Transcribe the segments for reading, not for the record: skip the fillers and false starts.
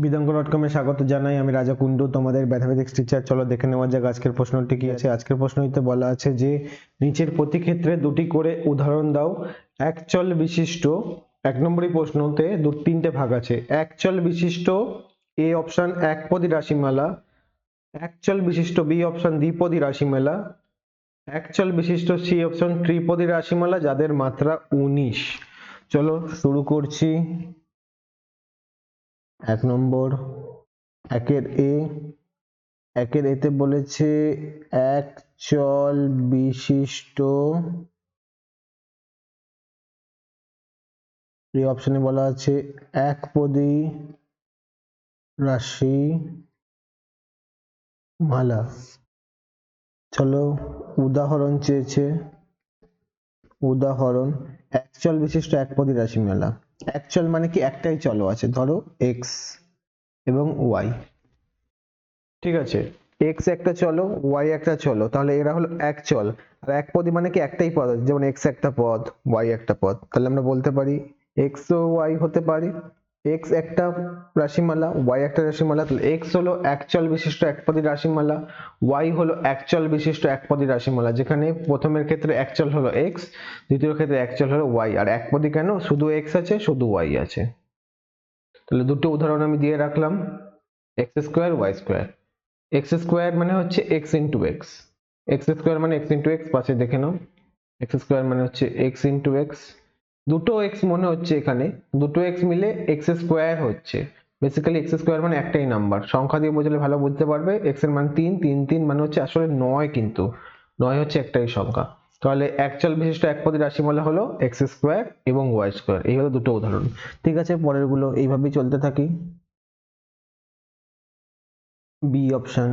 বিদঙ্গ.com-এ স্বাগত জানাই। আমি রাজা কুন্ডু, তোমাদের ম্যাথমেটিক্স টিচার। চলো দেখে নেওয়া যাক আজকের প্রশ্নটি কি আছে। আজকের প্রশ্নটিতে বলা আছে যে নিচের প্রতি ক্ষেত্রে দুটি করে উদাহরণ দাও। এক চল বিশিষ্ট, এক নম্বরই প্রশ্নতে তিনটে ভাগ আছে। এক চল বিশিষ্ট এ অপশন একপদী রাশিমালা, এক চল বিশিষ্ট বি অপশন দ্বিপদী রাশিমালা, এক চল বিশিষ্ট সি অপশন ত্রিপদী রাশিমালা যাদের মাত্রা 19। চলো শুরু করছি। এক নম্বর একের এতে বলেছে এক চল বিশিষ্ট, এই অপশনে বলা আছে একপদী রাশি মালা। চলো উদাহরণ চেয়েছে। উদাহরণ এক চল বিশিষ্ট একপদী রাশিমালা। এক চল মানে কি একটাই চল আছে, ধরো এক্স এবং ওয়াই, ঠিক আছে। এক্স একটা চলো, ওয়াই একটা চলো, তাহলে এরা হলো এক চল। আর একপদী মানে কি একটাই পদ আছে, যেমন এক্স একটা পদ, ওয়াই একটা পদ। তাহলে আমরা বলতে পারি এক্স ও ওয়াই হতে পারে। এক্স একটা রাশিমালা, ওয়াই একটা রাশিমালা, তাহলে এক্স হলো এক চল বিশিষ্ট একপদী রাশিমালা, ওয়াই হলো এক চল বিশিষ্ট একপদী রাশিমালা। যেখানে প্রথমের ক্ষেত্রে এক চল হলো এক্স, দ্বিতীয় ক্ষেত্রে এক চল হলো ওয়াই। আর একপদী কেন? শুধু এক্স আছে, শুধু ওয়াই আছে। তাহলে দুটো উদাহরণ আমি দিয়ে রাখলাম, x square y square. X square মানে হচ্ছে x into x, x square মানে এক্স ইন্টু এক্স, পাশে দেখে নাও। এক্স স্কোয়ার মানে হচ্ছে এক্স ইন্টু এক্স, দুটো এক্স মনে হচ্ছে এখানে, দুটো এক্স মিলে এক্স স্কোয়ার হচ্ছে। বেসিক্যালি এক্স স্কোয়ার মানে একটাই নাম্বার, সংখ্যা দিয়ে বোঝালে ভালো বুঝতে পারবে। এক্স এর মান 3, 3 3 মানে হচ্ছে আসলে 9, কিন্তু 9 হচ্ছে একটাই সংখ্যা। তাহলে এক চল বিশিষ্ট একপদী রাশিমালা হলো এক্স স্কোয়ার এবং ওয়াই স্কোয়ার। এই হলো দুটো উদাহরণ। ঠিক আছে, পরের গুলো এইভাবেই চলতে থাকি। বি অপশন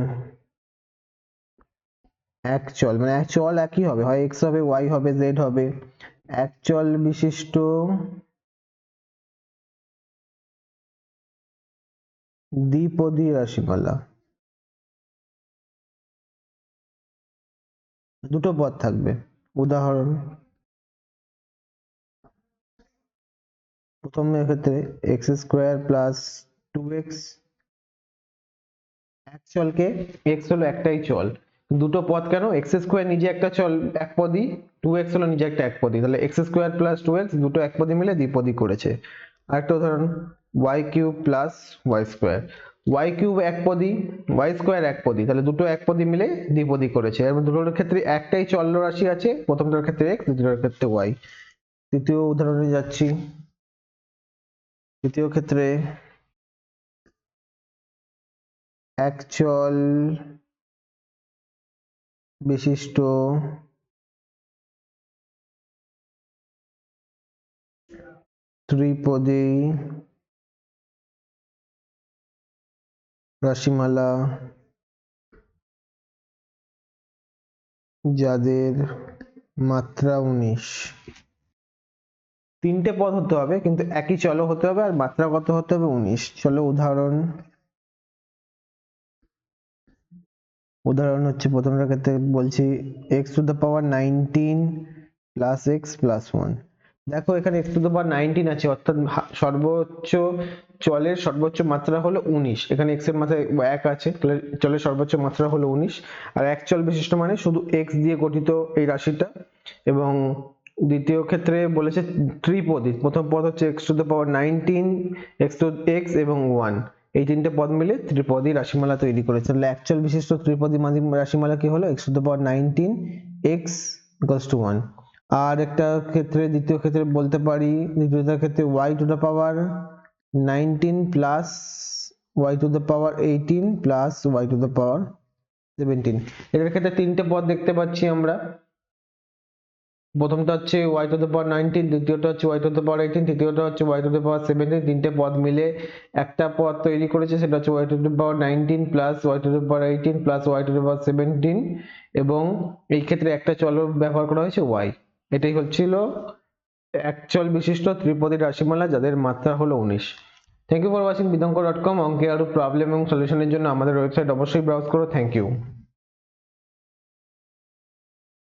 এক চল মানে এক চল একই হবে, হয় এক্স হবে, ওয়াই হবে, জেড হবে। এক চল বিশিষ্ট দ্বিপদী রাশিমালা, দুটো পদ থাকবে। উদাহরণ প্রথমের ক্ষেত্রে এক্স স্কোয়ার প্লাস 2x। এক চলকে, এক্স হলো একটাই চল, দুটো পদ কেন? এক্স স্কোয়ার নিজে একটা চল একপদী, 2x হলো নিজে একটা একপদী, তাহলে এক্স স্কোয়ার প্লাস 2x দুটো একপদী মিলে দ্বিপদী করেছে। আরেকটা উদাহরণ Y cube plus Y square. Y cube একপদী, ওয়াই স্কোয়ার একপদী, তাহলে দুটো একপদী মিলে দ্বিপদী করেছে। এবং দুটোর ক্ষেত্রে একটাই চল রাশি আছে, প্রথমটার ক্ষেত্রে এক্স, দ্বিতীয়টার ক্ষেত্রে ওয়াই। তৃতীয় উদাহরণে যাচ্ছি। তৃতীয় ক্ষেত্রে এক চল বিশিষ্ট ত্রিপদী রাশিমালা যাদের মাত্রা 19। তিনটে পদ হতে হবে, কিন্তু একই চলও হতে হবে, আর মাত্রা কত হতে হবে? 19। চলো উদাহরণ হচ্ছে প্রথমটার ক্ষেত্রে বলছি x to the power 19 plus x plus 1। দেখো এখানে x টু দ্য পাওয়ার 19 আছে, অর্থাৎ সর্বোচ্চ চলের সর্বোচ্চ মাত্রা হলো 19। এখানে x এর মাথায় 1 আছে, তাহলে চলের সর্বোচ্চ মাত্রা হলো 19। আর এক চল বিশিষ্ট মানে শুধু x দিয়ে গঠিত এই রাশিটা। এবং দ্বিতীয় ক্ষেত্রে বলেছে ত্রিপদী, প্রথম পদ হচ্ছে x to the power 19, x এবং 1, এই তিনটে পদ মিলে ত্রিপদী রাশিমালা তৈরি করেছে। তাহলে এক চল বিশিষ্ট ত্রিপদী রাশিমালা কি হলো? x to the power 19 x equals to 1। আর একটা ক্ষেত্রে, দ্বিতীয় ক্ষেত্রে বলতে পারি, দ্বিতীয়টার ক্ষেত্রে y to the power 19 plus y to the power 18 plus y to the power 17। এটার ক্ষেত্রে তিনটে পদ দেখতে পাচ্ছি আমরা। প্রথমটা হচ্ছে y টু দ্য পাওয়ার 19, দ্বিতীয়টা হচ্ছে y টু দ্য পাওয়ার 18, তৃতীয়টা হচ্ছে y টু দ্য পাওয়ার 17। তিনটে পদ মিলে একটা পদ তৈরি করেছে, সেটা হচ্ছে y to the power 19 plus y to the power 18 plus y to the power 17। এবং এই ক্ষেত্রে একটা চল ব্যবহার করা হয়েছে y। এটাই হচ্ছিল এক চল বিশিষ্ট ত্রিপদী রাশিমালা যাদের মাত্রা হলো 19। থ্যাংক ইউ ফর ওয়াচিং বিদঙ্গ.com। অঙ্কে আরো প্রবলেম এবং সলিউশনের জন্য আমাদের ওয়েবসাইট অবশ্যই ব্রাউজ করো। Thank you.